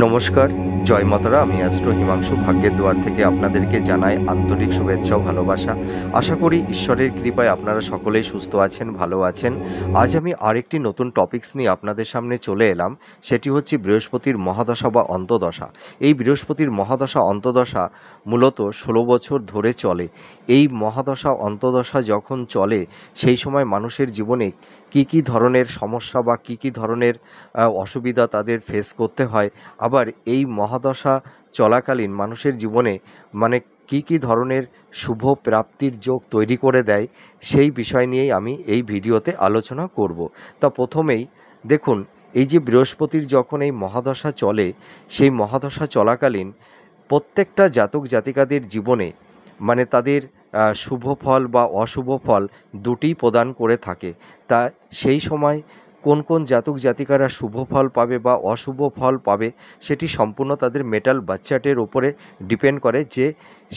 নমস্কার, জয় মাতারা। আমি অ্যাস্ট্রো হিমাংশু ভাগ্যের দুয়ার থেকে আপনাদেরকে জানাই আন্তরিক শুভেচ্ছা ও ভালোবাসা। আশা করি ঈশ্বরের কৃপায় আপনারা সকলেই সুস্থ আছেন, ভালো আছেন। আজ আমি আরেকটি নতুন টপিকস নিয়ে আপনাদের সামনে চলে এলাম। সেটি হচ্ছে বৃহস্পতির মহাদশা বা অন্তদশা। এই বৃহস্পতির মহাদশা অন্তদশা মূলত 16 বছর ধরে চলে। এই মহাদশা অন্তদশা যখন চলে সেই সময় মানুষের জীবনে কী কী ধরনের সমস্যা বা কী ধরনের অসুবিধা তাদের ফেস করতে হয়, আবার এই মহাদশা চলাকালীন মানুষের জীবনে কী ধরনের শুভ প্রাপ্তির যোগ তৈরি করে দেয়, সেই বিষয় নিয়েই আমি এই ভিডিওতে আলোচনা করব। তা প্রথমেই দেখুন, এই যে বৃহস্পতির যখন এই মহাদশা চলে, সেই মহাদশা চলাকালীন প্রত্যেকটা জাতক জাতিকাদের জীবনে তাদের শুভ ফল বা অশুভ ফল দুটিই প্রদান করে থাকে। তা সেই সময় কোন কোন জাতক জাতিকারা শুভ ফল পাবে বা অশুভ ফল পাবে, সেটি সম্পূর্ণ তাদের মেটাল বাচ্চাটের ওপরে ডিপেন্ড করে, যে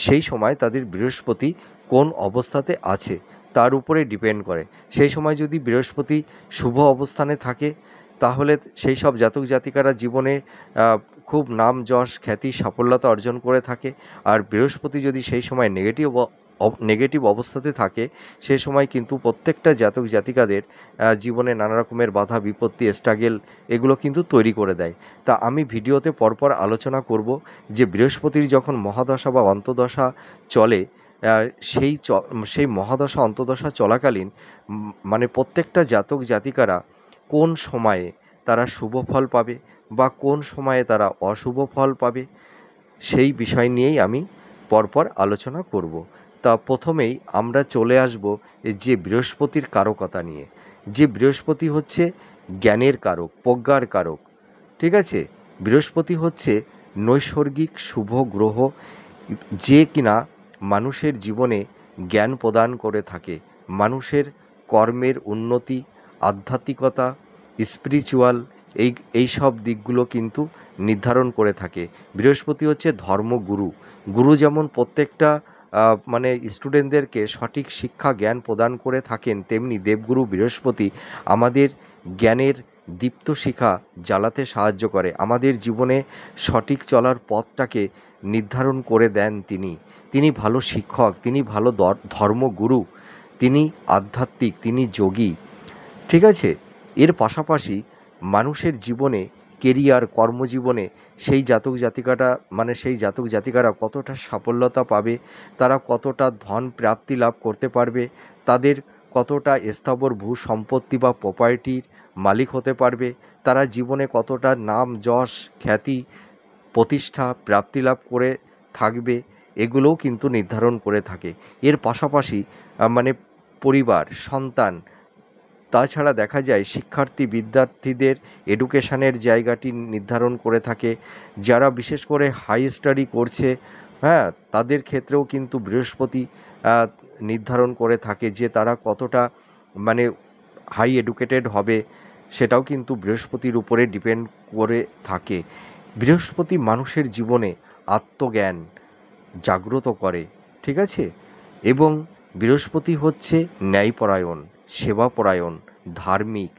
সেই সময় তাদের বৃহস্পতি কোন অবস্থাতে আছে তার উপরে ডিপেন্ড করে। সেই সময় যদি বৃহস্পতি শুভ অবস্থানে থাকে, তাহলে সেই সব জাতক জাতিকারা জীবনে খুব নাম যশ খ্যাতি সাফল্যতা অর্জন করে থাকে। আর বৃহস্পতি যদি সেই সময় নেগেটিভ অবস্থাতে থাকে, সে সময় কিন্তু প্রত্যেকটা জাতক জাতিকাদের জীবনে নানা রকমের বাধা বিপত্তি স্ট্রাগেল এগুলো কিন্তু তৈরি করে দেয়। তা আমি ভিডিওতে পরপর আলোচনা করব যে বৃহস্পতির যখন মহাদশা বা অন্তদশা চলে, সেই মহাদশা অন্তদশা চলাকালীন প্রত্যেকটা জাতক জাতিকারা কোন সময়ে তারা শুভ ফল পাবে বা কোন সময়ে তারা অশুভ ফল পাবে, সেই বিষয় নিয়েই আমি পরপর আলোচনা করব। তা প্রথমেই আমরা চলে আসব যে বৃহস্পতির কারকতা নিয়ে। যে বৃহস্পতি হচ্ছে জ্ঞানের কারক, প্রজ্ঞার কারক, ঠিক আছে। বৃহস্পতি হচ্ছে নৈসর্গিক শুভ গ্রহ, যে কিনা মানুষের জীবনে জ্ঞান প্রদান করে থাকে, মানুষের কর্মের উন্নতি, আধ্যাত্মিকতা, স্পিরিচুয়াল এই সব দিকগুলো কিন্তু নির্ধারণ করে থাকে। বৃহস্পতি হচ্ছে ধর্মগুরু। গুরু যেমন প্রত্যেকটা স্টুডেন্টদেরকে সঠিক শিক্ষা জ্ঞান প্রদান করে থাকেন, তেমনি দেবগুরু বৃহস্পতি আমাদের জ্ঞানের দীপ্ত শিখা জ্বালাতে সাহায্য করে, আমাদের জীবনে সঠিক চলার পথটাকে নির্ধারণ করে দেন। তিনি ভালো শিক্ষক, তিনি ভালো ধর্মগুরু, তিনি আধ্যাত্মিক, তিনি যোগী, ঠিক আছে। এর পাশাপাশি মানুষের জীবনে কেরিয়ার কর্মজীবনে সেই জাতক জাতিকারা কতটা সাফল্যতা পাবে, তারা কতটা ধন প্রাপ্তি লাভ করতে পারবে, তাদের কতটা স্থাবর ভূ সম্পত্তি বা প্রপার্টির মালিক হতে পারবে, তারা জীবনে কতটা নাম যশ খ্যাতি প্রতিষ্ঠা প্রাপ্তি লাভ করে থাকবে, এগুলোও কিন্তু নির্ধারণ করে থাকে। এর পাশাপাশি পরিবার, সন্তান, তাছাড়া দেখা যায় বিদ্যার্থীদের এডুকেশানের জায়গাটি নির্ধারণ করে থাকে। যারা বিশেষ করে হাই স্টাডি করছে, তাদের ক্ষেত্রেও কিন্তু বৃহস্পতি নির্ধারণ করে থাকে যে তারা কতটা হাই এডুকেটেড হবে, সেটাও কিন্তু বৃহস্পতির উপরে ডিপেন্ড করে থাকে। বৃহস্পতি মানুষের জীবনে আত্মজ্ঞান জাগ্রত করে, ঠিক আছে। এবং বৃহস্পতি হচ্ছে ন্যায়পরায়ণ, সেবাপরায়ণ, ধার্মিক,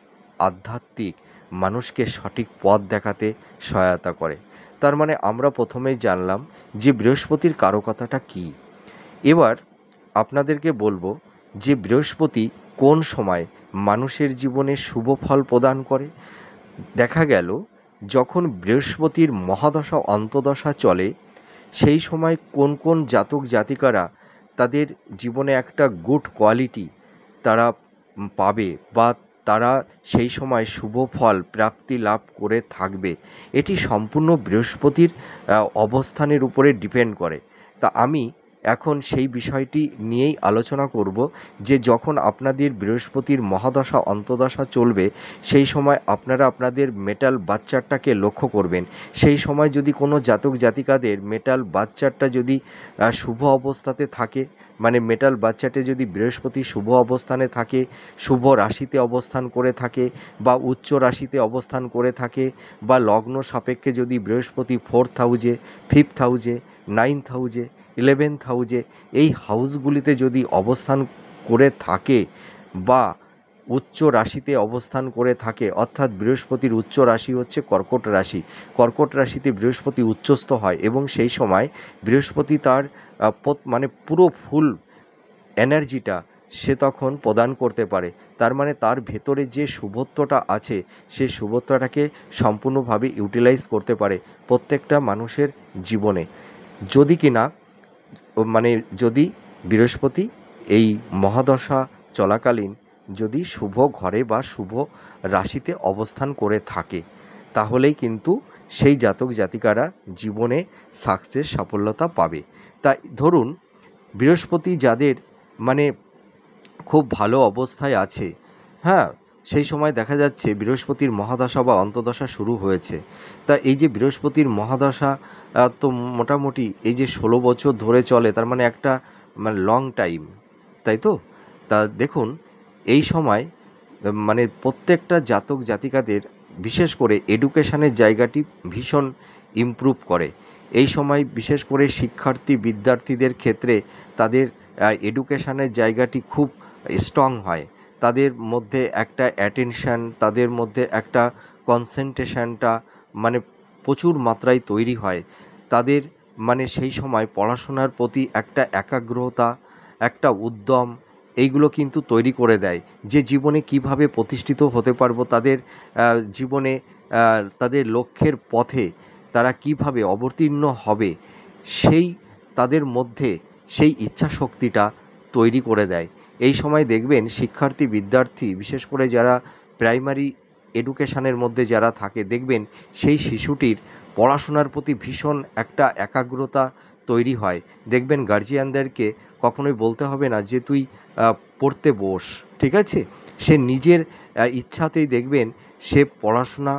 আধ্যাত্মিক, মানুষকে সঠিক পথ দেখাতে সহায়তা করে। তার আমরা প্রথমেই জানলাম যে বৃহস্পতির কারকতাটা কী। এবার আপনাদেরকে বলবো যে বৃহস্পতি কোন সময় মানুষের জীবনে শুভ ফল প্রদান করে। দেখা গেল যখন বৃহস্পতির মহাদশা অন্তদশা চলে, সেই সময় কোন কোন জাতক জাতিকারা তাদের জীবনে একটা গুড কোয়ালিটি তারা পাবে বা তারা সেই সময় শুভ ফল প্রাপ্তি লাভ করে থাকবে, এটি সম্পূর্ণ বৃহস্পতির অবস্থানের উপরে ডিপেন্ড করে। তা আমি এখন সেই বিষয়টি নিয়েই আলোচনা করব যে যখন আপনাদের বৃহস্পতির মহাদশা অন্তদশা চলবে, সেই সময় আপনারা আপনাদের মেটাল বাচ্চারটাকে লক্ষ্য করবেন। সেই সময় যদি কোনো জাতক জাতিকাদের মেটাল বাচ্চারটা যদি শুভ অবস্থাতে থাকে, মেটাল বাচ্চাটে যদি বৃহস্পতি শুভ অবস্থানে থাকে, শুভ রাশিতে অবস্থান করে থাকে বা উচ্চ রাশিতে অবস্থান করে থাকে, বা লগ্ন সাপেক্ষে যদি বৃহস্পতি 4th হাউজে, 5th হাউজে, 9th হাউজে, 11th হাউজে এই হাউসগুলিতে যদি অবস্থান করে থাকে, বা উচ্চ রাশিতে অবস্থান করে থাকে, অর্থাৎ বৃহস্পতির উচ্চ রাশি হচ্ছে কর্কট রাশি। কর্কট রাশিতে বৃহস্পতি উচ্চস্থ হয় এবং সেই সময় বৃহস্পতি তার মানে পুরো ফুল এনার্জিটা সে তখন প্রদান করতে পারে। তার মানে তার ভেতরে যে শুভত্বটা আছে সেই শুভত্বটাকে সম্পূর্ণভাবে ইউটিলাইজ করতে পারে প্রত্যেকটা মানুষের জীবনে। যদি কিনা মানে যদি বৃহস্পতি এই মহাদশা চলাকালীন যদি শুভ ঘরে বা শুভ রাশিতে অবস্থান করে থাকে, তাহলেই কিন্তু সেই জাতক জাতিকারা জীবনে সাকসেস সাফল্যতা পাবে। তাই ধরুন বৃহস্পতি যাদের মানে খুব ভালো অবস্থায় আছে, হ্যাঁ, সেই সময় দেখা যাচ্ছে বৃহস্পতির মহাদশা বা অন্তর্দশা শুরু হয়েছে। তা এই যে বৃহস্পতির মহাদশা তো মোটামুটি এই যে 16 বছর ধরে চলে, তার মানে একটা মানে লং টাইম, তাই তো? তা দেখুন এই সময় মানে প্রত্যেকটা জাতক জাতিকাদের বিশেষ করে এডুকেশনের জায়গাটি ভীষণ ইমপ্রুভ করে। এই সময় বিশেষ করে শিক্ষার্থী বিদ্যার্থীদের ক্ষেত্রে তাদের এডুকেশনের জায়গাটি খুব স্ট্রং হয়। তাদের মধ্যে একটা অ্যাটেনশান, তাদের মধ্যে একটা কনসেন্ট্রেশনটা মানে প্রচুর মাত্রায় তৈরি হয়। তাদের মানে সেই সময় পড়াশোনার প্রতি একটা একাগ্রতা, একটা উদ্যম, এইগুলো কিন্তু তৈরি করে দেয় যে জীবনে কিভাবে প্রতিষ্ঠিত হতে পারবো, তাদের জীবনে তাদের লক্ষ্যের পথে তারা কিভাবে অবতীর্ণ হবে, সেই তাদের মধ্যে সেই ইচ্ছাশক্তিটা তৈরি করে দেয়। এই সময় দেখবেন শিক্ষার্থী বিদ্যার্থী বিশেষ করে যারা প্রাইমারি এডুকেশনের মধ্যে যারা থাকে, দেখবেন সেই শিশুটির পড়াশোনার প্রতি ভীষণ একটা একাগ্রতা তৈরি হয়। দেখবেন গার্জিয়ানদেরকে কখনোই বলতে হবে না যে তুই পড়তে বস, ঠিক আছে? সে নিজের ইচ্ছাতেই দেখবেন সে পড়াশোনা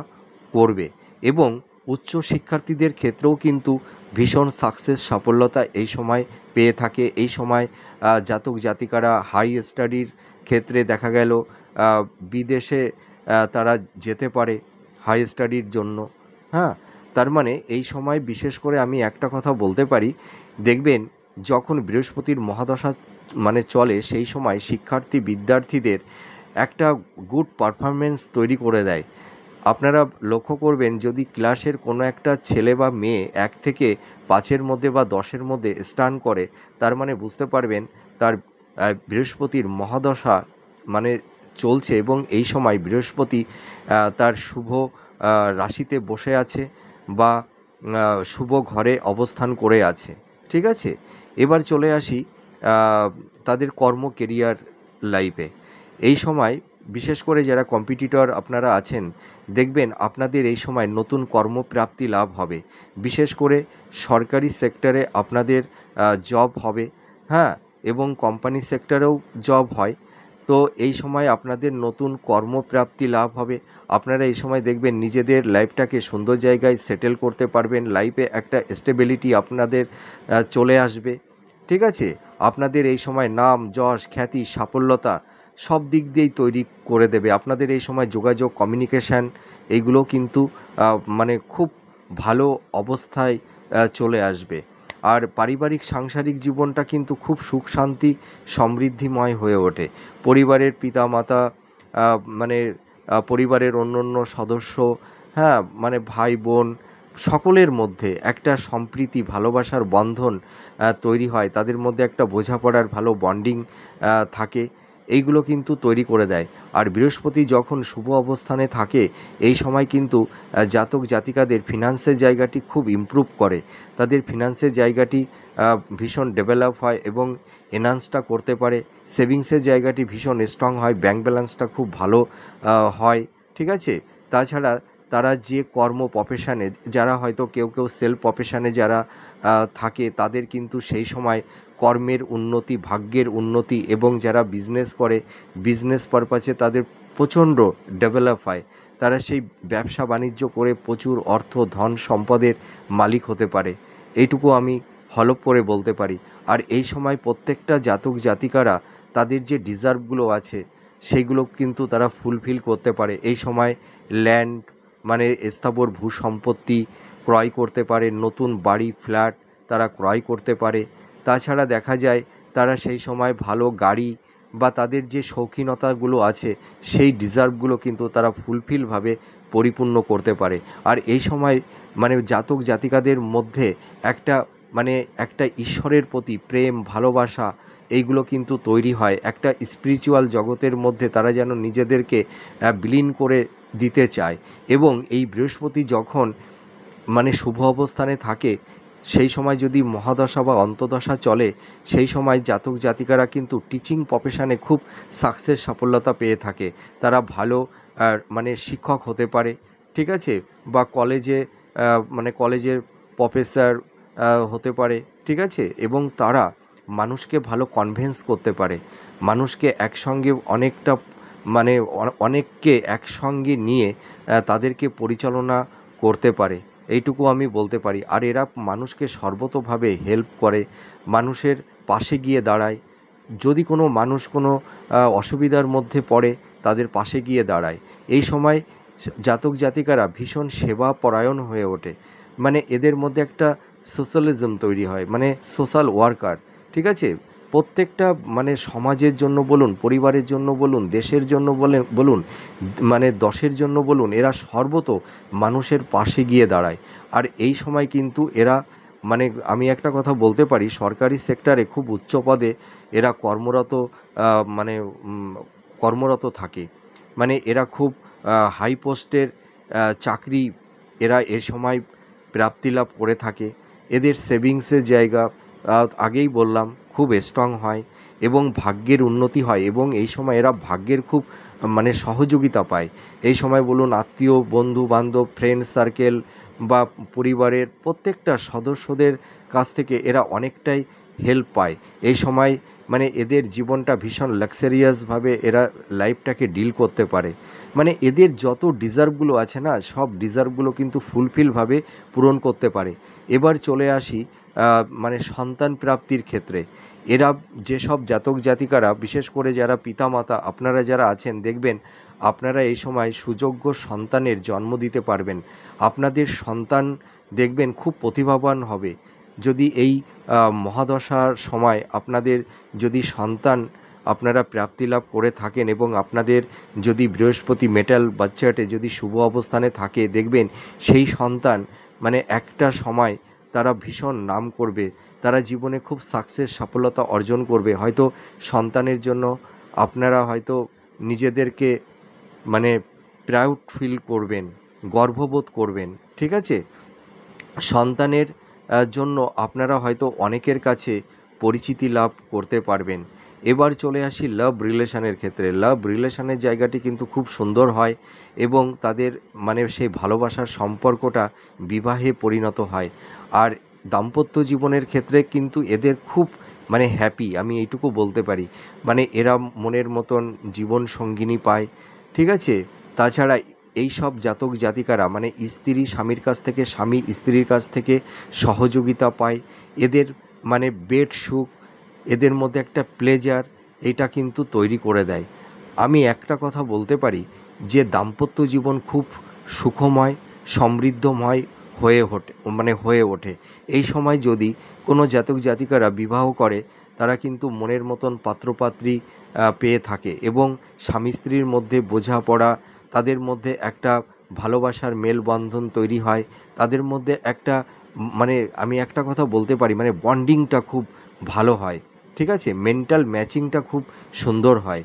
করবে এবং উচ্চ শিক্ষার্থীদের ক্ষেত্রেও কিন্তু ভীষণ সাকসেস সাফল্যতা এই সময় পেয়ে থাকে। এই সময় জাতক জাতিকারা হাই স্টাডির ক্ষেত্রে দেখা গেল বিদেশে তারা যেতে পারে হাই স্টাডির জন্য, হ্যাঁ। তার মানে এই সময় বিশেষ করে আমি একটা কথা বলতে পারি, দেখবেন যখন বৃহস্পতির মহাদশা মানে চলে সেই সময় শিক্ষার্থী বিদ্যার্থীদের একটা গুড পারফরমেন্স তৈরি করে দেয়। আপনারা লক্ষ্য করবেন যদি ক্লাসের কোনো একটা ছেলে বা মেয়ে 1 থেকে 5-এর মধ্যে বা 10-এর মধ্যে স্টান করে, তার মানে বুঝতে পারবেন তার বৃহস্পতির মহাদশা মানে চলছে এবং এই সময় বৃহস্পতি তার শুভ রাশিতে বসে আছে বা শুভ ঘরে অবস্থান করে আছে, ঠিক আছে? এবার চলে আসি তাদের কর্ম কেরিয়ার লাইফে। এই সময় বিশেষ করে যারা কম্পিটিটর আপনারা আছেন, দেখবেন আপনাদের এই সময় নতুন কর্মপ্রাপ্তি লাভ হবে। বিশেষ করে সরকারি সেক্টরে আপনাদের জব হবে, হ্যাঁ, এবং কোম্পানি সেক্টরেও জব হয়। তো এই সময় আপনাদের নতুন কর্মপ্রাপ্তি লাভ হবে। আপনারা এই সময় দেখবেন নিজেদের লাইফটাকে সুন্দর জায়গায় সেটেল করতে পারবেন। লাইফে একটা স্টেবিলিটি আপনাদের চলে আসবে, ঠিক আছে? আপনাদের এই সময় নাম, যশ, খ্যাতি, সাফল্যতা সব দিক দিয়েই তৈরি করে দেবে। আপনাদের এই সময় যোগাযোগ, কমিউনিকেশান এইগুলো কিন্তু মানে খুব ভালো অবস্থায় চলে আসবে। আর পারিবারিক সাংসারিক জীবনটা কিন্তু খুব সুখ শান্তি সমৃদ্ধিময় হয়ে ওঠে। পরিবারের পিতামাতা মানে পরিবারের অন্য সদস্য, হ্যাঁ, মানে ভাই বোন সকলের মধ্যে একটা সম্প্রীতি ভালোবাসার বন্ধন তৈরি হয়। তাদের মধ্যে একটা বোঝাপড়ার ভালো বন্ডিং থাকে। এইগুলো কিন্তু তৈরি করে দেয়। আর বৃহস্পতি যখন শুভ অবস্থানে থাকে এই সময় কিন্তু জাতক জাতিকাদের ফিনান্সের জায়গাটি খুব ইমপ্রুভ করে। তাদের ফিনান্সের জায়গাটি ভীষণ ডেভেলপ হয় এবং এনহান্সটা করতে পারে। সেভিংসের জায়গাটি ভীষণ স্ট্রং হয়, ব্যাংক ব্যালেন্সটা খুব ভালো হয়, ঠিক আছে? তাছাড়া তারা যে কর্ম প্রফেশনে যারা হয়তো কেউ সেলফ প্রফেশনে যারা থাকে তাদের কিন্তু সেই সময় কর্মের উন্নতি, ভাগ্যের উন্নতি এবং যারা বিজনেস করে বিজনেস পারপাসে তাদের প্রচণ্ড ডেভেলপ হয়। তারা সেই ব্যবসা বাণিজ্য করে প্রচুর অর্থ ধন সম্পদের মালিক হতে পারে। এইটুকু আমি হলফ করে বলতে পারি। আর এই সময় প্রত্যেকটা জাতক জাতিকারা তাদের যে ডিজার্ভগুলো আছে সেইগুলো কিন্তু তারা ফুলফিল করতে পারে। এই সময় ল্যান্ড মানে স্থাবর ভূসম্পত্তি ক্রয় করতে পারে, নতুন বাড়ি ফ্ল্যাট তারা ক্রয় করতে পারে। তাছাড়া দেখা যায় তারা সেই সময় ভালো গাড়ি বা তাদের যে শৌখিনতাগুলো আছে সেই ডিজার্ভগুলো কিন্তু তারা ফুলফিলভাবে পরিপূর্ণ করতে পারে। আর এই সময় মানে জাতক জাতিকাদের মধ্যে একটা মানে একটা ঈশ্বরের প্রতি প্রেম ভালোবাসা এইগুলো কিন্তু তৈরি হয়। একটা স্পিরিচুয়াল জগতের মধ্যে তারা যেন নিজেদেরকে বিলীন করে দিতে চায়। এবং এই বৃহস্পতি যখন মানে শুভ অবস্থানে থাকে সেই সময় যদি মহাদশা বা অন্তদশা চলে সেই সময় জাতক জাতিকারা কিন্তু টিচিং প্রফেশনে খুব সাফল্যতা পেয়ে থাকে। তারা ভালো মানে শিক্ষক হতে পারে, ঠিক আছে, বা কলেজে মানে কলেজের প্রফেসর হতে পারে, ঠিক আছে, এবং তারা মানুষকে ভালো কনভিন্স করতে পারে, মানুষকে একসঙ্গে অনেকটা মানে অনেককে একসঙ্গে নিয়ে তাদেরকে পরিচালনা করতে পারে, এইটুকু আমি বলতে পারি। আর এরা মানুষকে সর্বতোভাবে হেল্প করে, মানুষের পাশে গিয়ে দাঁড়ায়। যদি কোনো মানুষ কোনো অসুবিধার মধ্যে পড়ে তাদের পাশে গিয়ে দাঁড়ায়। এই সময় জাতক জাতিকারা ভীষণ সেবা পরায়ণ হয়ে ওঠে। মানে এদের মধ্যে একটা সোশ্যালিজম তৈরি হয়, মানে সোশ্যাল ওয়ার্কার, ঠিক আছে। প্রত্যেকটা মানে সমাজের জন্য বলুন, পরিবারের জন্য বলুন, দেশের জন্য বলুন, মানে দশের জন্য বলুন, এরা সর্বত মানুষের পাশে গিয়ে দাঁড়ায়। আর এই সময় কিন্তু এরা মানে আমি একটা কথা বলতে পারি, সরকারি সেক্টরে খুব উচ্চ পদে এরা মানে কর্মরত থাকে। মানে এরা খুব হাই পোস্টের চাকরি এরা এ সময় প্রাপ্তি লাভ করে থাকে। এদের সেভিংসের জায়গা আগেই বললাম খুব স্ট্রং হয় এবং ভাগ্যের উন্নতি হয়। এবং এই সময় এরা ভাগ্যের খুব মানে সহযোগিতা পায়। এই সময় বলুন আত্মীয় বন্ধু বান্ধব ফ্রেন্ড সার্কেল বা পরিবারের প্রত্যেকটা সদস্যদের কাছ থেকে এরা অনেকটাই হেল্প পায়। এই সময় মানে এদের জীবনটা ভীষণ লাক্সারিয়াসভাবে এরা লাইফটাকে ডিল করতে পারে। মানে এদের যত ডিজার্ভগুলো আছে না, সব ডিজার্ভগুলো কিন্তু ফুলফিলভাবে পূরণ করতে পারে। এবার চলে আসি মানে সন্তান প্রাপ্তির ক্ষেত্রে। এরা যেসব জাতক জাতিকারা বিশেষ করে যারা পিতামাতা আপনারা যারা আছেন, দেখবেন আপনারা এই সময় সুযোগ্য সন্তানের জন্ম দিতে পারবেন। আপনাদের সন্তান দেখবেন খুব প্রতিভাবান হবে। যদি এই মহাদশার সময় আপনাদের যদি সন্তান আপনারা প্রাপ্তি লাভ করে থাকেন এবং আপনাদের যদি বৃহস্পতি মেটাল বাচ্চাটে যদি শুভ অবস্থানে থাকে, দেখবেন সেই সন্তান মানে একটা সময় তারা ভীষণ নাম করবে, তারা জীবনে খুব সফলতা অর্জন করবে। হয়তো সন্তানের জন্য আপনারা হয়তো নিজেদেরকে মানে প্রাউড ফিল করবেন, গর্ববোধ করবেন, ঠিক আছে। সন্তানের জন্য আপনারা হয়তো অনেকের কাছে পরিচিতি লাভ করতে পারবেন। এবার চলে আসি লাভ রিলেশনের ক্ষেত্রে। লাভ রিলেশনের জায়গাটি কিন্তু খুব সুন্দর হয় এবং তাদের মানে সেই ভালোবাসার সম্পর্কটা বিবাহে পরিণত হয়। আর দাম্পত্য জীবনের ক্ষেত্রে কিন্তু এদের খুব মানে হ্যাপি, আমি এইটুকু বলতে পারি। মানে এরা মনের মতন জীবন সঙ্গিনী পায়, ঠিক আছে। তাছাড়া এই সব জাতক জাতিকারা মানে স্ত্রী স্বামীর কাছ থেকে, স্বামী স্ত্রীর কাছ থেকে সহযোগিতা পায়। এদের মানে বেড সুখ, এদের মধ্যে একটা প্লেজার এটা কিন্তু তৈরি করে দেয়। আমি একটা কথা বলতে পারি যে দাম্পত্য জীবন খুব সুখময় সমৃদ্ধময় হয়ে ওঠে। এই সময় যদি কোনো জাতক জাতিকারা বিবাহ করে তারা কিন্তু মনের মতন পাত্রপাত্রী পেয়ে থাকে এবং স্বামী স্ত্রীর মধ্যে বোঝাপড়া, তাদের মধ্যে একটা ভালোবাসার মেলবন্ধন তৈরি হয়। তাদের মধ্যে একটা মানে আমি একটা কথা বলতে পারি মানে বন্ডিংটা খুব ভালো হয়, ঠিক আছে, মেন্টাল ম্যাচিংটা খুব সুন্দর হয়।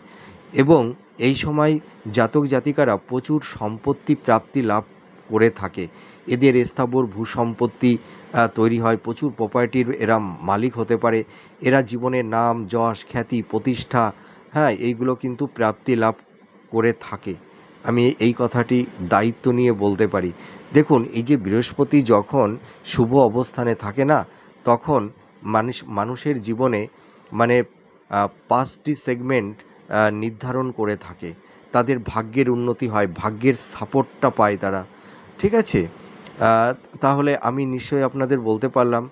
এবং এই সময় জাতক জাতিকারা প্রচুর সম্পত্তি প্রাপ্তি লাভ করে থাকে। এদের স্থাবর ভূসম্পত্তি তৈরি হয়, প্রচুর প্রপার্টির এরা মালিক হতে পারে। এরা জীবনে নাম যশ খ্যাতি প্রতিষ্ঠা, হ্যাঁ, এইগুলো কিন্তু প্রাপ্তি লাভ করে থাকে। আমি এই কথাটি দায়িত্ব নিয়ে বলতে পারি। দেখুন এই যে বৃহস্পতি যখন শুভ অবস্থানে থাকে না, তখন মানুষের জীবনে মানে 5টি সেগমেন্ট নির্ধারণ করে থাকে। তাদের ভাগ্যের উন্নতি হয়, ভাগ্যের সাপোর্টটা পায় তারা, ঠিক আছে। তাহলে আমি নিশ্চয়ই আপনাদের বলতে পারলাম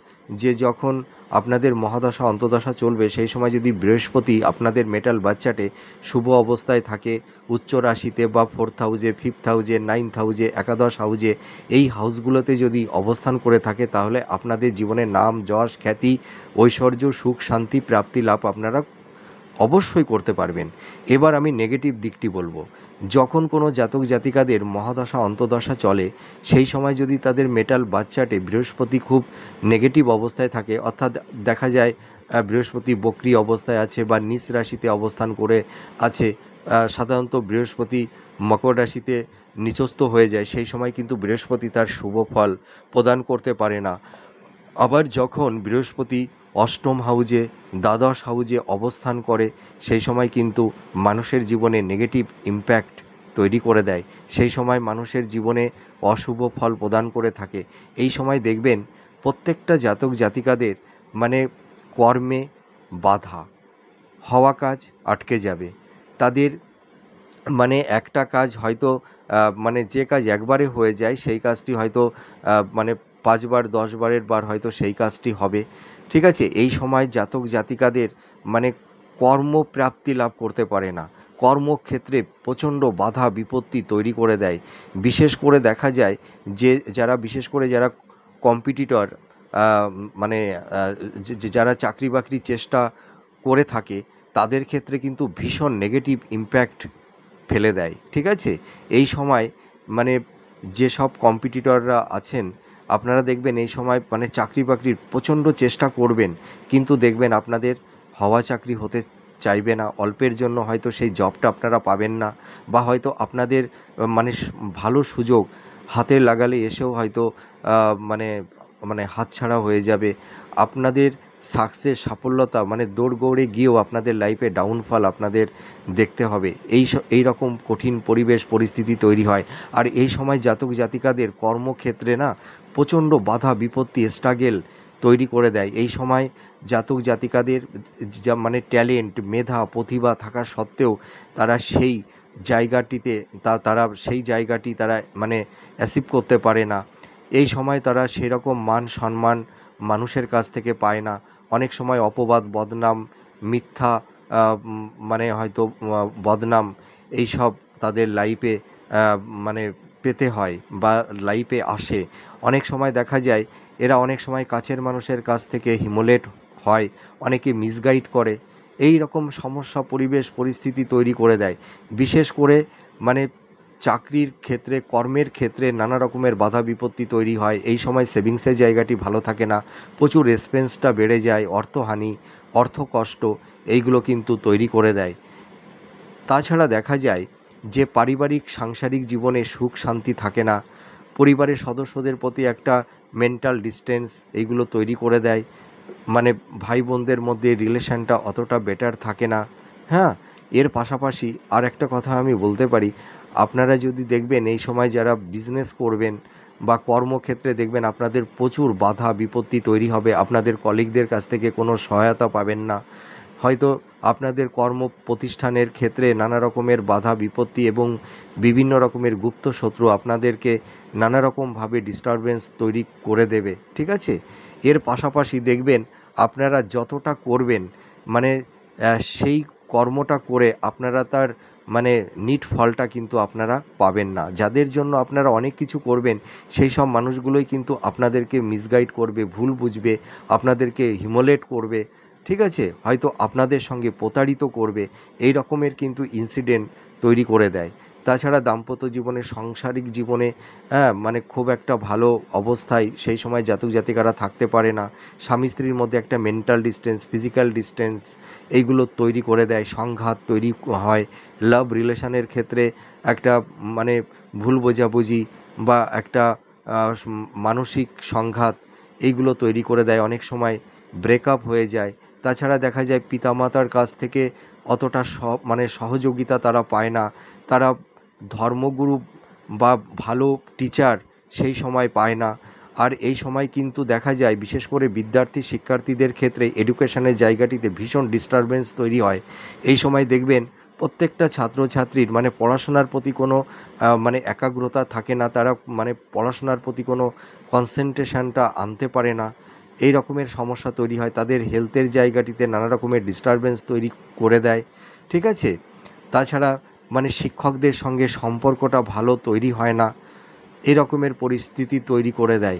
যে যখন আপনাদের মহাদশা অন্তদশা চলবে সেই সময় যদি বৃহস্পতি আপনাদের মেটাল বাচ্চাটে শুভ অবস্থায় থাকে উচ্চ রাশিতে বা 4th হাউজে, 5th হাউজে, 9th হাউজে, একাদশ হাউজে, এই হাউসগুলোতে যদি অবস্থান করে থাকে তাহলে আপনাদের জীবনে নাম যশ খ্যাতি ঐশ্বর্য সুখ শান্তি প্রাপ্তি লাভ আপনারা অবশ্যই করতে পারবেন। এবার আমি নেগেটিভ দিকটি বলবো। যখন কোনো জাতক জাতিকাদের মহাদশা অন্তদশা চলে, সেই সময় যদি তাদের মেটাল বাচ্চাটে বৃহস্পতি খুব নেগেটিভ অবস্থায় থাকে, অর্থাৎ দেখা যায় বৃহস্পতি বক্রী অবস্থায় আছে বা নিচ রাশিতে অবস্থান করে আছে। সাধারণত বৃহস্পতি মকর রাশিতে নিচস্থ হয়ে যায়, সেই সময় কিন্তু বৃহস্পতি তার শুভ ফল প্রদান করতে পারে না। আবার যখন বৃহস্পতি অষ্টম হাউজে দ্বাদশ হাউজে অবস্থান করে, সেই সময় কিন্তু মানুষের জীবনে নেগেটিভ ইম্প্যাক্ট তৈরি করে দেয়, সেই সময় মানুষের জীবনে অশুভ ফল প্রদান করে থাকে। এই সময় দেখবেন প্রত্যেকটা জাতক জাতিকাদের মানে কর্মে বাধা, হওয়া কাজ আটকে যাবে। তাদের মানে একটা কাজ হয়তো মানে যে কাজ একবারে হয়ে যায়, সেই কাজটি হয়তো মানে 5 বার 10 বারের বার হয়তো সেই কাজটি হবে। ঠিক আছে? এই সময় জাতক জাতিকাদের মানে কর্মপ্রাপ্তি লাভ করতে পারে না। কর্মক্ষেত্রে প্রচণ্ড বাধা বিপত্তি তৈরি করে দেয়। বিশেষ করে দেখা যায় যে বিশেষ করে যারা কম্পিটিটর, মানে যারা চাকরি বাকরির চেষ্টা করে থাকে, তাদের ক্ষেত্রে কিন্তু ভীষণ নেগেটিভ ইম্প্যাক্ট ফেলে দেয়। ঠিক আছে? এই সময় মানে যেসব কম্পিটিটররা আছেন, আপনারা দেখবেন এই সময় মানে চাকরি বাকরির প্রচণ্ড চেষ্টা করবেন, কিন্তু দেখবেন আপনাদের হওয়া চাকরি হতে চাইবে না। অল্পের জন্য হয়তো সেই জবটা আপনারা পাবেন না, বা হয়তো আপনাদের মানে ভালো সুযোগ হাতে লাগালে এসেও হয়তো মানে মানে হাতছাড়া হয়ে যাবে। আপনাদের সাকসেস সাফল্যতা মানে দৌড়গৌড়ে গিয়েও আপনাদের লাইফে ডাউনফল আপনাদের দেখতে হবে। এই রকম কঠিন পরিবেশ পরিস্থিতি তৈরি হয়। আর এই সময় জাতক জাতিকাদের কর্মক্ষেত্রে না প্রচণ্ড বাধা বিপত্তি স্ট্রাগেল তৈরি করে দেয়। এই সময় জাতক জাতিকাদের যা মানে ট্যালেন্ট, মেধা, প্রতিভা থাকা সত্ত্বেও তারা সেই জায়গাটিতে তারা সেই জায়গাটি তারা মানে অ্যাচিভ করতে পারে না। এই সময় তারা সেরকম মান সম্মান মানুষের কাছ থেকে পায় না। অনেক সময় অপবাদ, বদনাম, মিথ্যা মানে হয়তো বদনাম এইসব তাদের লাইফে মানে পেতে হয় বা লাইফে আসে। অনেক সময় দেখা যায় এরা অনেক সময় কাছের মানুষের কাছ থেকে হিমোলেট হয়, অনেকে মিসগাইড করে। এই রকম সমস্যা পরিবেশ পরিস্থিতি তৈরি করে দেয়। বিশেষ করে মানে চাকরির ক্ষেত্রে, কর্মের ক্ষেত্রে নানা রকমের বাধা বিপত্তি তৈরি হয়। এই সময় সেভিংসের জায়গাটি ভালো থাকে না, প্রচুর এক্সপেন্সটা বেড়ে যায়, অর্থহানি, অর্থকষ্ট এইগুলো কিন্তু তৈরি করে দেয়। তাছাড়া দেখা যায় যে পারিবারিক সাংসারিক জীবনে সুখ শান্তি থাকে না, পরিবারের সদস্যদের প্রতি একটা মেন্টাল ডিস্টেন্স এইগুলো তৈরি করে দেয়। মানে ভাই বোনদের মধ্যে রিলেশনটা অতটা বেটার থাকে না। হ্যাঁ, এর পাশাপাশি আর একটা কথা আমি বলতে পারি, আপনারা যদি দেখবেন এই সময় যারা বিজনেস করবেন বা কর্মক্ষেত্রে দেখবেন আপনাদের প্রচুর বাধা বিপত্তি তৈরি হবে। আপনাদের কলিগদের কাছ থেকে কোনো সহায়তা পাবেন না। হয়তো আপনাদের কর্ম প্রতিষ্ঠানের ক্ষেত্রে নানা রকমের বাধা বিপত্তি এবং বিভিন্ন রকমের গুপ্ত শত্রু আপনাদেরকে নানা রকমভাবে ডিস্টারবেন্স তৈরি করে দেবে। ঠিক আছে? এর পাশাপাশি দেখবেন আপনারা যতটা করবেন মানে সেই কর্মটা করে আপনারা তার মানে নিট ফলটা কিন্তু আপনারা পাবেন না। যাদের জন্য আপনারা অনেক কিছু করবেন, সেই সব মানুষগুলোই কিন্তু আপনাদেরকে মিসগাইড করবে, ভুল বুঝবে, আপনাদেরকে হিমোলেট করবে। ঠিক আছে? হয়তো আপনাদের সঙ্গে প্রতারিত করবে। এই রকমের কিন্তু ইনসিডেন্ট তৈরি করে দেয়। তাছাড়া দাম্পত্য জীবনে, সাংসারিক জীবনে মানে খুব একটা ভালো অবস্থায় সেই সময় জাতক জাতিকারা থাকতে পারে না। স্বামী স্ত্রীর মধ্যে একটা মেন্টাল ডিস্টেন্স, ফিজিক্যাল ডিস্টেন্স এইগুলো তৈরি করে দেয়, সংঘাত তৈরি হয়। লাভ রিলেশনের ক্ষেত্রে একটা মানে ভুল বোঝাবুঝি বা একটা মানসিক সংঘাত এইগুলো তৈরি করে দেয়। অনেক সময় ব্রেকআপ হয়ে যায়। তাছাড়া দেখা যায় পিতামাতার কাছ থেকে অতটা মানে সহযোগিতা তারা পায় না। তারা ধর্মগুরু বা ভালো টিচার সেই সময় পায় না। আর এই সময় কিন্তু দেখা যায় বিশেষ করে বিদ্যার্থী শিক্ষার্থীদের ক্ষেত্রে এডুকেশনের জায়গাটিতে ভীষণ ডিস্টারবেন্স তৈরি হয়। এই সময় দেখবেন প্রত্যেকটা ছাত্রছাত্রীর মানে পড়াশোনার প্রতি কোনো মানে একাগ্রতা থাকে না। তারা মানে পড়াশোনার প্রতি কোনো কনসেন্ট্রেশনটা আনতে পারে না। এই রকমের সমস্যা তৈরি হয়। তাদের হেলথের জায়গাটিতে নানা রকমের ডিস্টারবেন্স তৈরি করে দেয়। ঠিক আছে? তাছাড়া মানে শিক্ষকদের সঙ্গে সম্পর্কটা ভালো তৈরি হয় না। এই রকমের পরিস্থিতি তৈরি করে দেয়।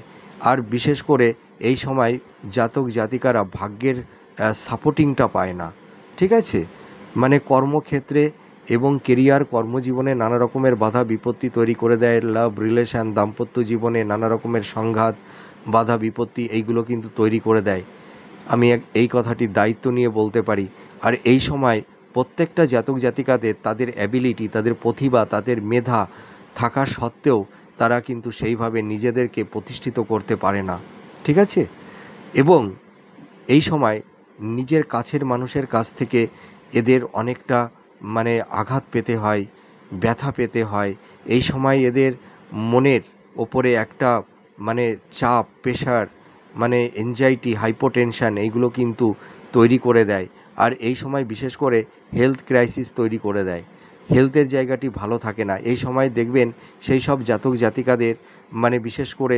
আর বিশেষ করে এই সময় জাতক জাতিকারা ভাগ্যের সাপোর্টিংটা পায় না। ঠিক আছে? মানে কর্মক্ষেত্রে এবং কেরিয়ার কর্মজীবনে নানা রকমের বাধা বিপত্তি তৈরি করে দেয়। লাভ রিলেশান দাম্পত্য জীবনে নানা রকমের সংঘাত বাধা বিপত্তি এইগুলো কিন্তু তৈরি করে দেয়। আমি এই কথাটি দায়িত্ব নিয়ে বলতে পারি। আর এই সময় প্রত্যেকটা জাতক জাতিকাদের তাদের অ্যাবিলিটি, তাদের প্রতিভা, তাদের মেধা থাকা সত্ত্বেও তারা কিন্তু সেইভাবে নিজেদেরকে প্রতিষ্ঠিত করতে পারে না, ঠিক আছে? এবং এই সময় নিজের কাছের মানুষের কাছ থেকে এদের অনেকটা মানে আঘাত পেতে হয়, ব্যথা পেতে হয়। এই সময় এদের মনের ওপরে একটা মানে চাপ, প্রেশার, মানে এনজাইটি, হাইপোটেনশান এইগুলো কিন্তু তৈরি করে দেয়। আর এই সময় বিশেষ করে হেলথ ক্রাইসিস তৈরি করে দেয়। হেলথের জায়গাটি ভালো থাকে না। এই সময় দেখবেন সেই সব জাতক জাতিকাদের মানে বিশেষ করে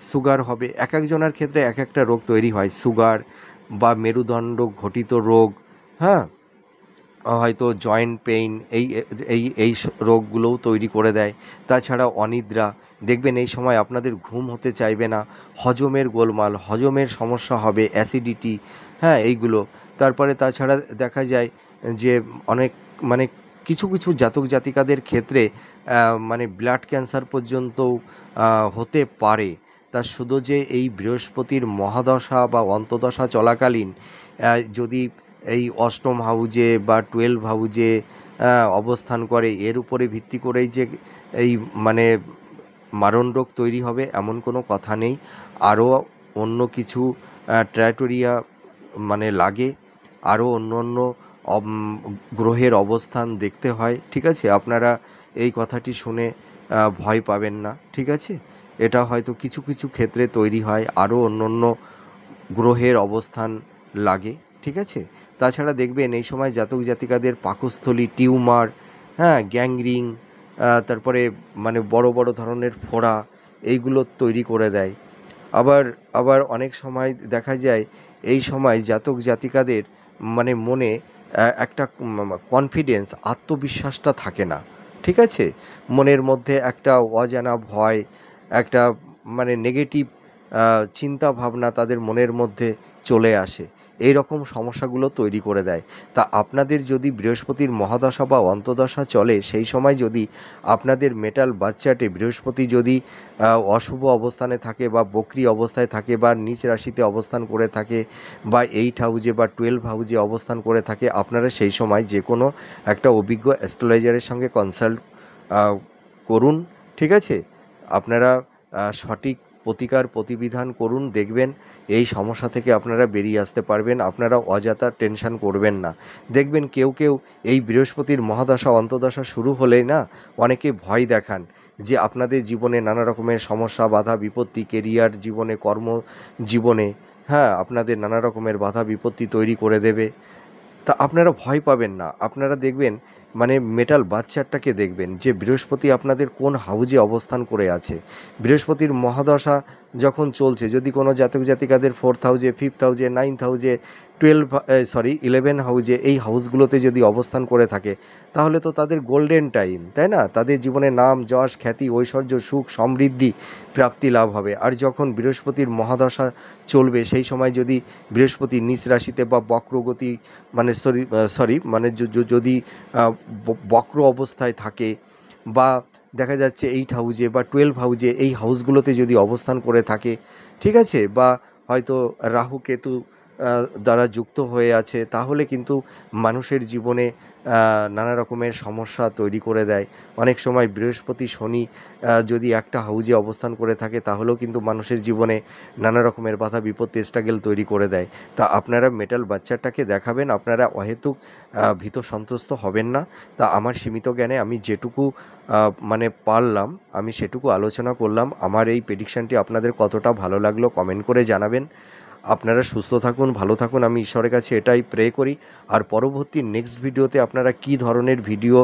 সুগার হবে। এক একজনের ক্ষেত্রে এক একটা রোগ তৈরি হয়, সুগার বা মেরুদণ্ড ঘটিত রোগ, হ্যাঁ, হয়তো জয়েন্ট পেইন, এই রোগগুলোও তৈরি করে দেয়। তাছাড়া অনিদ্রা, দেখবেন এই সময় আপনাদের ঘুম হতে চাইবে না, হজমের গোলমাল, হজমের সমস্যা হবে, অ্যাসিডিটি, হ্যাঁ, এইগুলো। তারপরে তাছাড়া দেখা যায় যে অনেক মানে কিছু কিছু জাতক জাতিকাদের ক্ষেত্রে মানে ব্লাড ক্যান্সার পর্যন্তও হতে পারে। তা শুধু যে এই বৃহস্পতির মহাদশা বা অন্তদশা চলাকালীন যদি এই অষ্টম হাউজে বা 12 হাউজে অবস্থান করে, এর উপরে ভিত্তি করেই যে এই মানে মারণ রোগ তৈরি হবে এমন কোনো কথা নেই। আরও অন্য কিছু ট্রাইটোরিয়া মানে লাগে, আরও অন্য অন্য গ্রহের অবস্থান দেখতে হয়, ঠিক আছে? আপনারা এই কথাটি শুনে ভয় পাবেন না, ঠিক আছে? এটা হয়তো কিছু কিছু ক্ষেত্রে তৈরি হয়, আরও অন্য অন্য গ্রহের অবস্থান লাগে, ঠিক আছে? তাছাড়া দেখবেন এই সময় জাতক জাতিকাদের পাকস্থলী টিউমার, হ্যাঁ, গ্যাংরিং, তারপরে মানে বড় বড় ধরনের ফোড়া এইগুলো তৈরি করে দেয়। আবার আবার অনেক সময় দেখা যায় এই সময় জাতক জাতিকাদের মানে মনে একটা কনফিডেন্স, আত্মবিশ্বাসটা থাকে না, ঠিক আছে? মনের মধ্যে একটা অজানা ভয়, একটা মানে নেগেটিভ চিন্তা ভাবনা তাদের মনের মধ্যে চলে আসে। এই রকম সমস্যাগুলো তৈরি করে দেয়। তা আপনাদের যদি বৃহস্পতির মহাদশা বা অন্তদশা চলে, সেই সময় যদি আপনাদের মেটাল বাচ্চাটে বৃহস্পতি যদি অশুভ অবস্থানে থাকে বা বক্রি অবস্থায় থাকে বা নিচ রাশিতে অবস্থান করে থাকে বা 8 হাউজে বা 12 হাউজে অবস্থান করে থাকে, আপনারা সেই সময় যে কোনো একটা অভিজ্ঞ অ্যাস্ট্রোলজারের সঙ্গে কনসাল্ট করুন, ঠিক আছে? আপনারা সঠিক প্রতিকার প্রতিবিধান করুন, দেখবেন এই সমস্যা থেকে আপনারা বেরিয়ে আসতে পারবেন। আপনারা অযথা টেনশন করবেন না। দেখবেন কেউ কেউ এই বৃহস্পতির মহাদশা অন্তদশা শুরু হলেই না অনেকে ভয় দেখান যে আপনাদের জীবনে নানা রকমের সমস্যা বাধা বিপত্তি, কেরিয়ার জীবনে, কর্ম জীবনে, হ্যাঁ, আপনাদের নানা রকমের বাধা বিপত্তি তৈরি করে দেবে। তা আপনারা ভয় পাবেন না। আপনারা দেখবেন মানে মেটাল বাচ্চারটাকে দেখবেন যে বৃহস্পতি আপনাদের কোন হাউজে অবস্থান করে আছে। বৃহস্পতির মহাদশা যখন চলছে, যদি কোনো জাতক জাতিকাদের 4th হাউজে, 5th হাউজে, 9th হাউজে, 11 হাউজে, এই হাউসগুলোতে যদি অবস্থান করে থাকে, তাহলে তো তাদের গোল্ডেন টাইম, তাই না? তাদের জীবনে নাম যশ খ্যাতি ঐশ্বর্য সুখ সমৃদ্ধি প্রাপ্তি লাভ হবে। আর যখন বৃহস্পতির মহাদশা চলবে, সেই সময় যদি বৃহস্পতি নিচ রাশিতে বা বক্রগতি মানে সরি মানে যদি বক্র অবস্থায় থাকে বা দেখা যাচ্ছে 8 হাউজে বা 12 হাউজে, এই হাউসগুলোতে যদি অবস্থান করে থাকে, ঠিক আছে, বা হয়তো রাহু কেতু দ্বারা যুক্ত হয়ে আছে, তাহলে কিন্তু মানুষের জীবনে নানা রকমের সমস্যা তৈরি করে দেয়। অনেক সময় বৃহস্পতি শনি যদি একটা হাউজে অবস্থান করে থাকে, তাহলেও কিন্তু মানুষের জীবনে নানা রকমের বাধা বিপত্তি স্ট্রাগল তৈরি করে দেয়। তা আপনারা মেটাল বাচ্চাটাকে দেখাবেন, আপনারা অহেতুক ভীত সন্ত্রস্ত হবেন না। তা আমার সীমিত জ্ঞানে আমি যেটুকু মানে পারলাম আমি সেটুকু আলোচনা করলাম। আমার এই প্রেডিকশানটি আপনাদের কতটা ভালো লাগলো কমেন্ট করে জানাবেন। আপনারা সুস্থ থাকুন, ভালো থাকুন, আমি ঈশ্বরের কাছে এটাই প্রে করি। আর পরবর্তী নেক্সট ভিডিওতে আপনারা কী ধরনের ভিডিও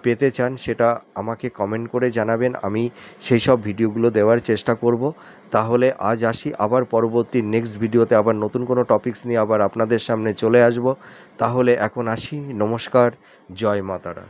পেতে চান সেটা আমাকে কমেন্ট করে জানাবেন। আমি সেই সব ভিডিওগুলো দেওয়ার চেষ্টা করব। তাহলে আজ আসি, আবার পরবর্তী নেক্সট ভিডিওতে আবার নতুন কোনো টপিকস নিয়ে আবার আপনাদের সামনে চলে আসব। তাহলে এখন আসি, নমস্কার, জয় মাতারা।